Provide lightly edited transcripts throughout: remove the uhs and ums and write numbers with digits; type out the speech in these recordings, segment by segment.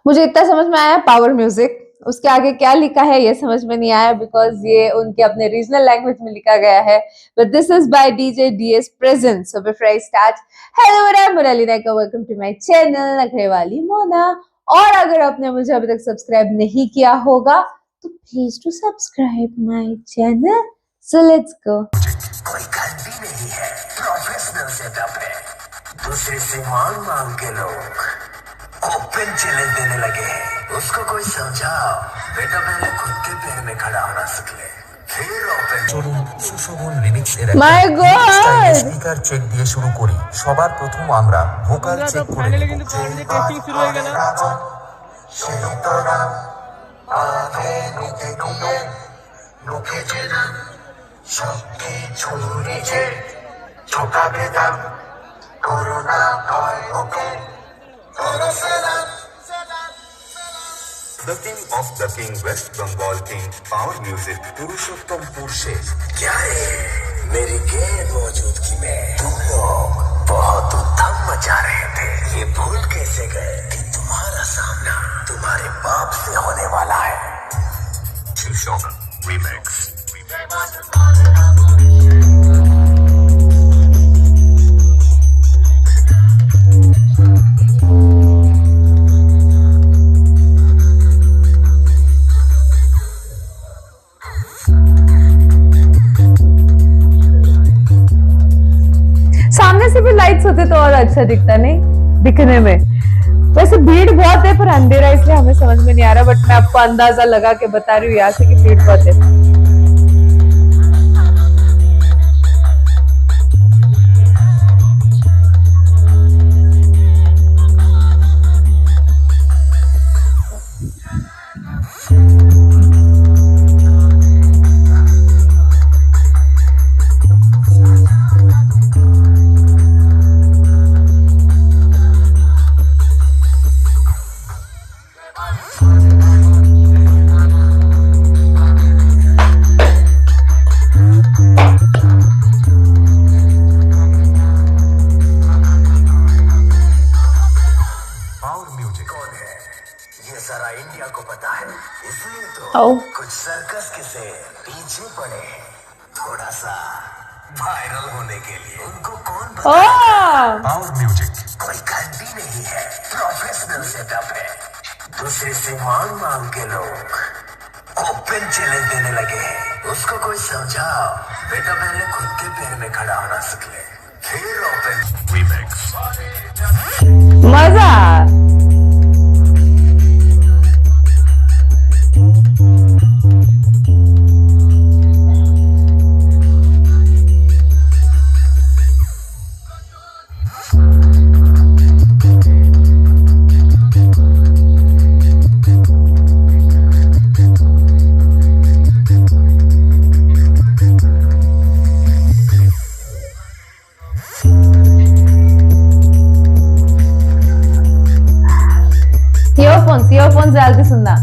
मुझे इतना समझ में आया पावर म्यूजिक, उसके आगे क्या लिखा है ये समझ में नहीं आया बिकॉज ये उनके अपने रीजनल लैंग्वेज में लिखा गया है, but this is by DJ DS present. So before I start, hello I am Monalisa, welcome to my channel Nakhre Wali Mona. और अगर आपने मुझे अभी तक सब्सक्राइब नहीं किया होगा तो please to subscribe my channel. So let's go. कोई घंटी नहीं है, प्रोफेशनल सेटअप है, दूसरे से मांग मांग के लोग ओपन चैलेंज देने लगे हैं। उसको कोई समझाओ, बेटा पहले खुद के पैर में खड़ा होना सीख ले, फिर ओपन। চলুন সুশোভন লিমিক্স এর মাই গড, স্পিকার চেক দিয়ে শুরু করি। সবার প্রথম আমরা ভোকাল চেক করে ফাইনালি কিন্তু কারেন্টে টেস্টিং শুরু হয়ে গেল। সেই তোরা আগে নিতে নিয়ে মুখে না সত্যি ছুরিছে ছোটা বেদাম করোনা ভয় ওকে The king of the king, West Bengal king, power music, Purushottampur से। क्या है मेरी गैर मौजूदगी में तुम लोग बहुत उत्तम मचा रहे थे। ये भूल कैसे गए कि तुम्हारा सामना तुम्हारे बाप से होने वाला है। Shushovan Remix। सामने से भी लाइट्स होते तो और अच्छा दिखता नहीं दिखने में। वैसे भीड़ बहुत है पर अंधेरा इसलिए हमें समझ में नहीं आ रहा, बट मैं आपको अंदाजा लगा के बता रही हूँ यहाँ से कि भीड़ बहुत है। सारा इंडिया को पता है, इसलिए तो कुछ सर्कस के से पीछे पड़े थोड़ा सा वायरल होने के लिए। उनको कौन पावर म्यूजिक कोई घंटी नहीं है, प्रोफेशनल सेटअप है, दूसरे से मांग मांग के लोग ओपन चैलेंज देने लगे हैं। उसको कोई समझाओ, बेटा पहले खुद के पैर में खड़ा होना सीख ले, फिर ओपन। रीमिक्स मजा। ईयरफोन जल्दी सुनना।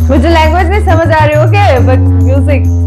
मुझे लैंग्वेज नहीं समझ आ रही, ओके, बट म्यूजिक।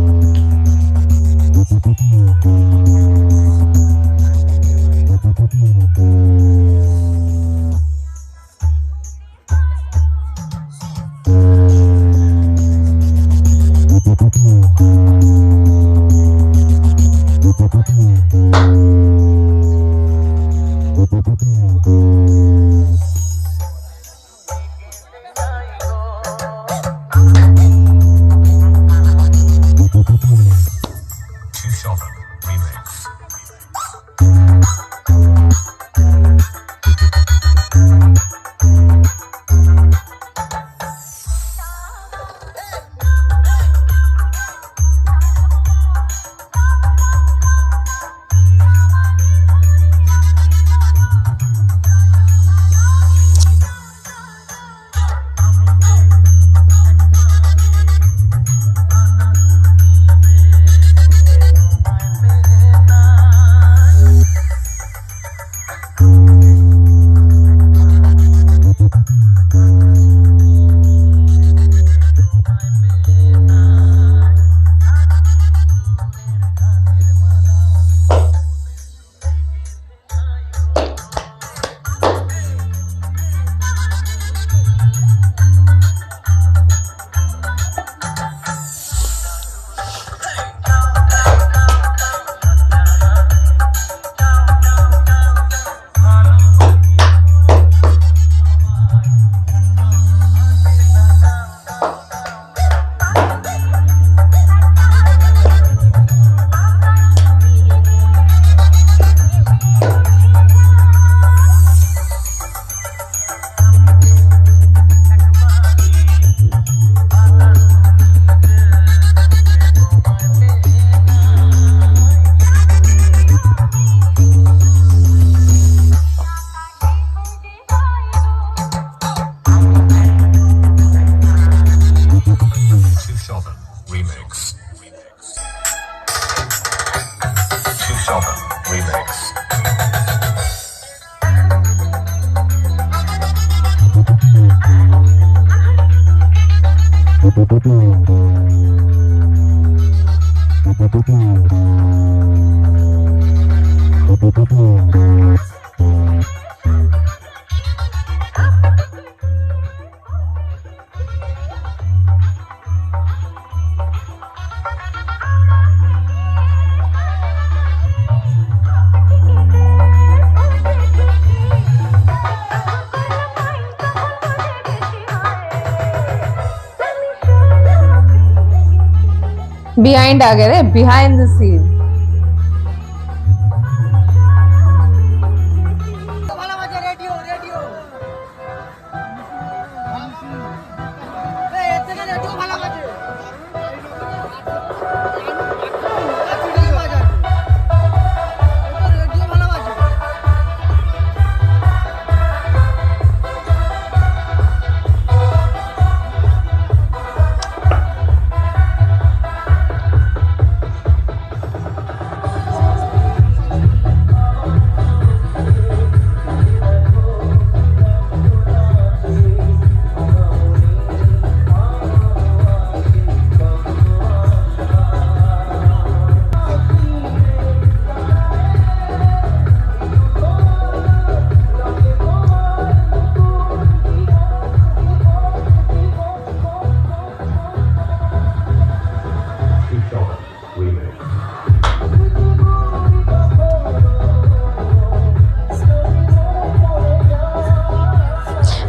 बिहाइंड आ गए रे, behind the scene.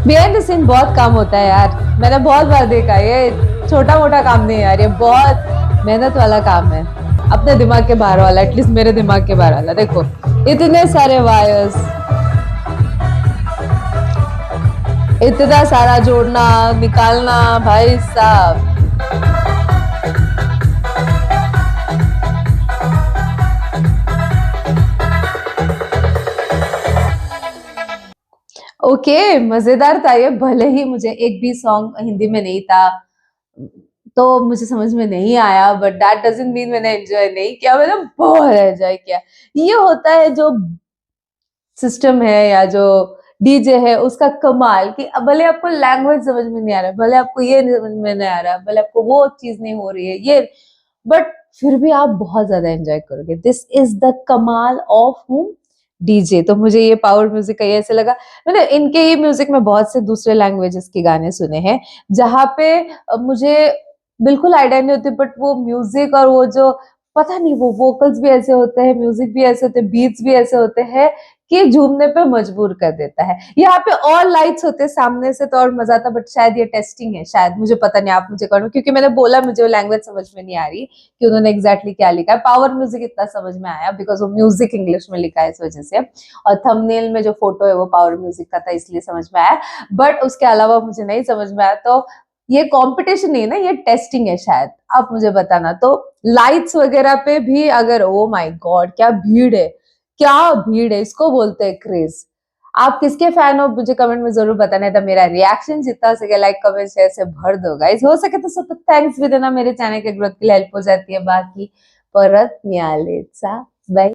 Behind the scene बहुत काम होता है यार, मैंने बहुत बार देखा। ये छोटा मोटा काम नहीं है यार, ये बहुत मेहनत वाला काम है, अपने दिमाग के बाहर वाला, एटलीस्ट मेरे दिमाग के बाहर वाला। देखो इतने सारे वायर्स, इतना सारा जोड़ना निकालना, भाई साहब। ओके मजेदार था ये, भले ही मुझे एक भी सॉन्ग हिंदी में नहीं था तो मुझे समझ में नहीं आया, बट दैट डजंट मीन मैंने एंजॉय नहीं किया, मैंने बहुत एंजॉय किया। ये होता है जो सिस्टम है या जो डीजे है उसका कमाल, कि भले आपको लैंग्वेज समझ में नहीं आ रहा, भले आपको ये समझ में नहीं आ रहा, भले आपको वो चीज नहीं हो रही है ये, बट फिर भी आप बहुत ज्यादा एंजॉय करोगे। दिस इज द कमाल ऑफ हूम डीजे। तो मुझे ये पावर म्यूजिक का ये ऐसे लगा, मैंने इनके ही म्यूजिक में बहुत से दूसरे लैंग्वेजेस के गाने सुने हैं जहाँ पे मुझे बिल्कुल आइडिया नहीं होती, बट वो म्यूजिक और वो जो पता नहीं वो वोकल्स भी ऐसे होते हैं, म्यूजिक भी ऐसे होते हैं, बीट्स भी ऐसे होते हैं कि झूमने पे मजबूर कर देता है। यहाँ पे और लाइट्स होते हैं सामने से तो और मजा आता, बट शायद ये टेस्टिंग है, शायद, मुझे पता नहीं, आप मुझे करो, क्योंकि मैंने बोला मुझे वो लैंग्वेज समझ में नहीं आ रही कि उन्होंने एग्जैक्टली क्या लिखा है। पावर म्यूजिक इतना समझ में आया बिकॉज वो म्यूजिक इंग्लिश में लिखा है इस वजह से, और थंबनेल में जो फोटो है वो पावर म्यूजिक का था इसलिए समझ में आया, बट उसके अलावा मुझे नहीं समझ में आया। तो ये कंपटीशन नहीं है ना, ये टेस्टिंग है शायद, आप मुझे बताना। तो लाइट्स वगैरह पे भी अगर, ओ माय गॉड क्या भीड़ है, क्या भीड़ है, इसको बोलते हैं क्रेज। आप किसके फैन हो मुझे कमेंट में जरूर बताना था। मेरा रिएक्शन जितना हो सके लाइक कमेंट शेयर से भर दो गाइस, हो सके तो सब थैंक्स भी देना, मेरे चैनल के ग्रोथ के लिए हेल्प हो जाती है। बाकी परत न्यालेचा बाय।